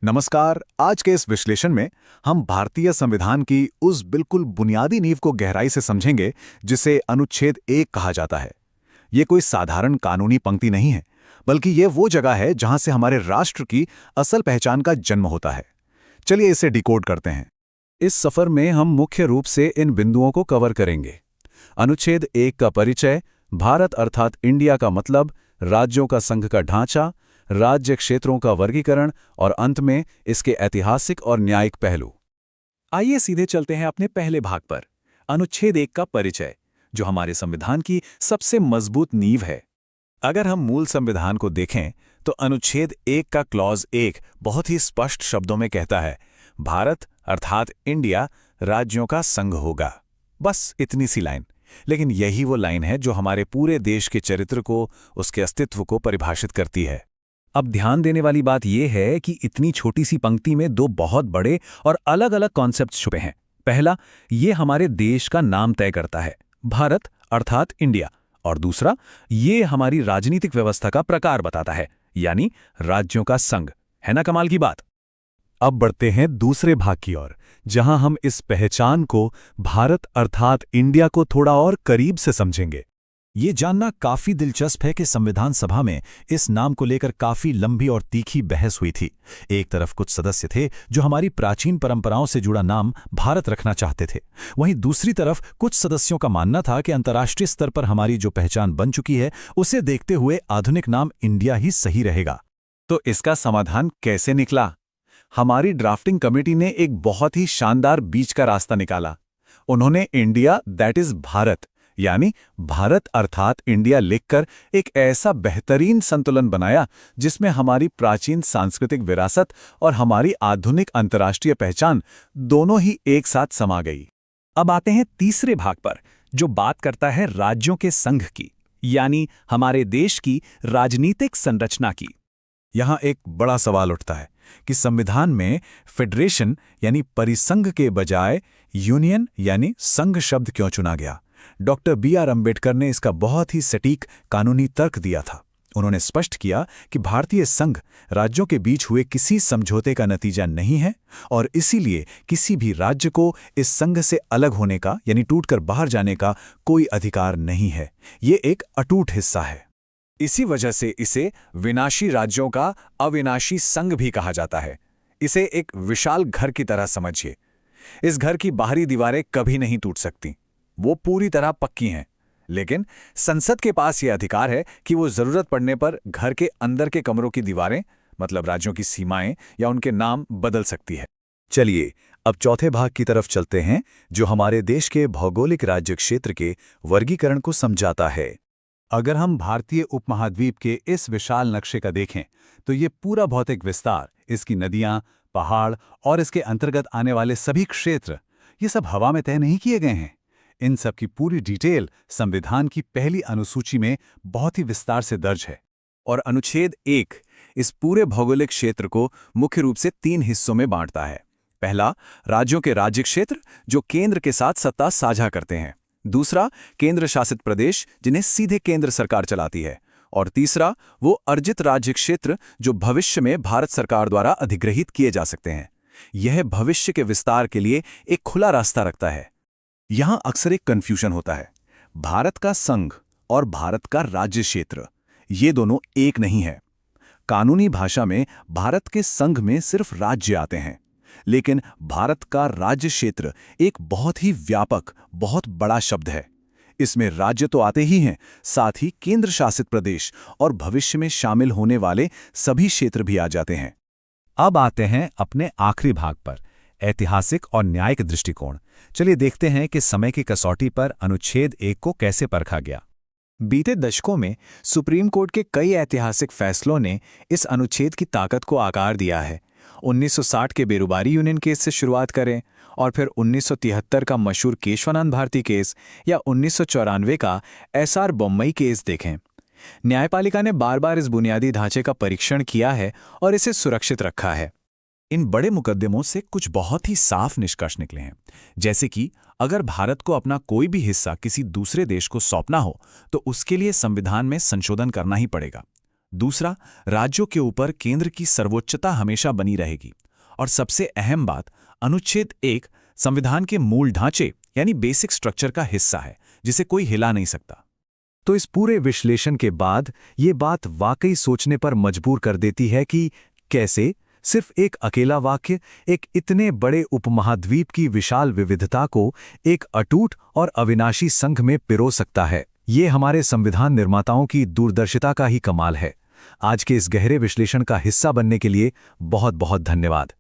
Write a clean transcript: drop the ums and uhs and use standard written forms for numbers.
नमस्कार। आज के इस विश्लेषण में हम भारतीय संविधान की उस बिल्कुल बुनियादी नींव को गहराई से समझेंगे जिसे अनुच्छेद 1 कहा जाता है। ये कोई साधारण कानूनी पंक्ति नहीं है, बल्कि ये वो जगह है जहां से हमारे राष्ट्र की असल पहचान का जन्म होता है। चलिए इसे डिकोड करते हैं। इस सफर में हम मुख्य रूप से इन बिंदुओं को कवर करेंगे। अनुच्छेद 1 का परिचय, भारत अर्थात इंडिया का मतलब, राज्यों का संघ का ढांचा, राज्य क्षेत्रों का वर्गीकरण और अंत में इसके ऐतिहासिक और न्यायिक पहलू। आइए सीधे चलते हैं अपने पहले भाग पर, अनुच्छेद 1 का परिचय, जो हमारे संविधान की सबसे मजबूत नींव है। अगर हम मूल संविधान को देखें तो अनुच्छेद 1 का क्लॉज 1 बहुत ही स्पष्ट शब्दों में कहता है, भारत अर्थात इंडिया राज्यों का संघ होगा। बस इतनी सी लाइन, लेकिन यही वो लाइन है जो हमारे पूरे देश के चरित्र को, उसके अस्तित्व को परिभाषित करती है। अब ध्यान देने वाली बात यह है कि इतनी छोटी सी पंक्ति में दो बहुत बड़े और अलग अलग कॉन्सेप्ट छुपे हैं। पहला, ये हमारे देश का नाम तय करता है, भारत अर्थात इंडिया, और दूसरा, ये हमारी राजनीतिक व्यवस्था का प्रकार बताता है, यानी राज्यों का संघ। है ना कमाल की बात? अब बढ़ते हैं दूसरे भाग की ओर, जहां हम इस पहचान को, भारत अर्थात इंडिया को थोड़ा और करीब से समझेंगे। ये जानना काफी दिलचस्प है कि संविधान सभा में इस नाम को लेकर काफी लंबी और तीखी बहस हुई थी। एक तरफ कुछ सदस्य थे जो हमारी प्राचीन परंपराओं से जुड़ा नाम भारत रखना चाहते थे, वहीं दूसरी तरफ कुछ सदस्यों का मानना था कि अंतर्राष्ट्रीय स्तर पर हमारी जो पहचान बन चुकी है उसे देखते हुए आधुनिक नाम इंडिया ही सही रहेगा। तो इसका समाधान कैसे निकला? हमारी ड्राफ्टिंग कमेटी ने एक बहुत ही शानदार बीच का रास्ता निकाला। उन्होंने इंडिया दैट इज भारत, यानी भारत अर्थात इंडिया लिखकर एक ऐसा बेहतरीन संतुलन बनाया जिसमें हमारी प्राचीन सांस्कृतिक विरासत और हमारी आधुनिक अंतर्राष्ट्रीय पहचान दोनों ही एक साथ समा गई। अब आते हैं तीसरे भाग पर, जो बात करता है राज्यों के संघ की, यानी हमारे देश की राजनीतिक संरचना की। यहां एक बड़ा सवाल उठता है कि संविधान में फेडरेशन यानी परिसंघ के बजाय यूनियन यानी संघ शब्द क्यों चुना गया? Doctor B R. अम्बेडकर ने इसका बहुत ही सटीक कानूनी तर्क दिया था। उन्होंने स्पष्ट किया कि भारतीय संघ राज्यों के बीच हुए किसी समझौते का नतीजा नहीं है और इसीलिए किसी भी राज्य को इस संघ से अलग होने का यानी टूटकर बाहर जाने का कोई अधिकार नहीं है। ये एक अटूट हिस्सा है। इसी वजह से इसे विनाशी राज्यों का अविनाशी संघ भी कहा जाता है। इसे एक विशाल घर की तरह समझिए। इस घर की बाहरी दीवारें कभी नहीं टूट सकती, वो पूरी तरह पक्की हैं, लेकिन संसद के पास यह अधिकार है कि वो जरूरत पड़ने पर घर के अंदर के कमरों की दीवारें, मतलब राज्यों की सीमाएं या उनके नाम बदल सकती है। चलिए अब चौथे भाग की तरफ चलते हैं, जो हमारे देश के भौगोलिक राज्य क्षेत्र के वर्गीकरण को समझाता है। अगर हम भारतीय उपमहाद्वीप के इस विशाल नक्शे का देखें तो ये पूरा भौतिक विस्तार, इसकी नदियां, पहाड़ और इसके अंतर्गत आने वाले सभी क्षेत्र, ये सब हवा में तय नहीं किए गए हैं। इन सब की पूरी डिटेल संविधान की पहली अनुसूची में बहुत ही विस्तार से दर्ज है। और अनुच्छेद 1 इस पूरे भौगोलिक क्षेत्र को मुख्य रूप से 3 हिस्सों में बांटता है। पहला, राज्यों के राज्य क्षेत्र जो केंद्र के साथ सत्ता साझा करते हैं। दूसरा, केंद्र शासित प्रदेश जिन्हें सीधे केंद्र सरकार चलाती है। और तीसरा, वो अर्जित राज्य क्षेत्र जो भविष्य में भारत सरकार द्वारा अधिग्रहित किए जा सकते हैं। यह भविष्य के विस्तार के लिए एक खुला रास्ता रखता है। यहां अक्सर एक कन्फ्यूजन होता है। भारत का संघ और भारत का राज्य क्षेत्र, ये दोनों एक नहीं है। कानूनी भाषा में भारत के संघ में सिर्फ राज्य आते हैं, लेकिन भारत का राज्य क्षेत्र एक बहुत ही व्यापक, बहुत बड़ा शब्द है। इसमें राज्य तो आते ही हैं, साथ ही केंद्र शासित प्रदेश और भविष्य में शामिल होने वाले सभी क्षेत्र भी आ जाते हैं। अब आते हैं अपने आखिरी भाग पर, ऐतिहासिक और न्यायिक दृष्टिकोण। चलिए देखते हैं कि समय की कसौटी पर अनुच्छेद 1 को कैसे परखा गया। बीते दशकों में सुप्रीम कोर्ट के कई ऐतिहासिक फैसलों ने इस अनुच्छेद की ताकत को आकार दिया है। 1960 के बेरुबारी यूनियन केस से शुरुआत करें और फिर 1973 का मशहूर केशवानंद भारती केस या 1994 का एसआर बोम्मई केस देखें। न्यायपालिका ने बार बार इस बुनियादी ढांचे का परीक्षण किया है और इसे सुरक्षित रखा है। इन बड़े मुकदमों से कुछ बहुत ही साफ निष्कर्ष निकले हैं, जैसे कि अगर भारत को अपना कोई भी हिस्सा किसी दूसरे देश को सौंपना हो तो उसके लिए संविधान में संशोधन करना ही पड़ेगा। दूसरा, राज्यों के ऊपर केंद्र की सर्वोच्चता हमेशा बनी रहेगी। और सबसे अहम बात, अनुच्छेद 1 संविधान के मूल ढांचे यानी बेसिक स्ट्रक्चर का हिस्सा है, जिसे कोई हिला नहीं सकता। तो इस पूरे विश्लेषण के बाद ये बात वाकई सोचने पर मजबूर कर देती है कि कैसे सिर्फ एक अकेला वाक्य एक इतने बड़े उपमहाद्वीप की विशाल विविधता को एक अटूट और अविनाशी संघ में पिरो सकता है। ये हमारे संविधान निर्माताओं की दूरदर्शिता का ही कमाल है। आज के इस गहरे विश्लेषण का हिस्सा बनने के लिए बहुत बहुत धन्यवाद।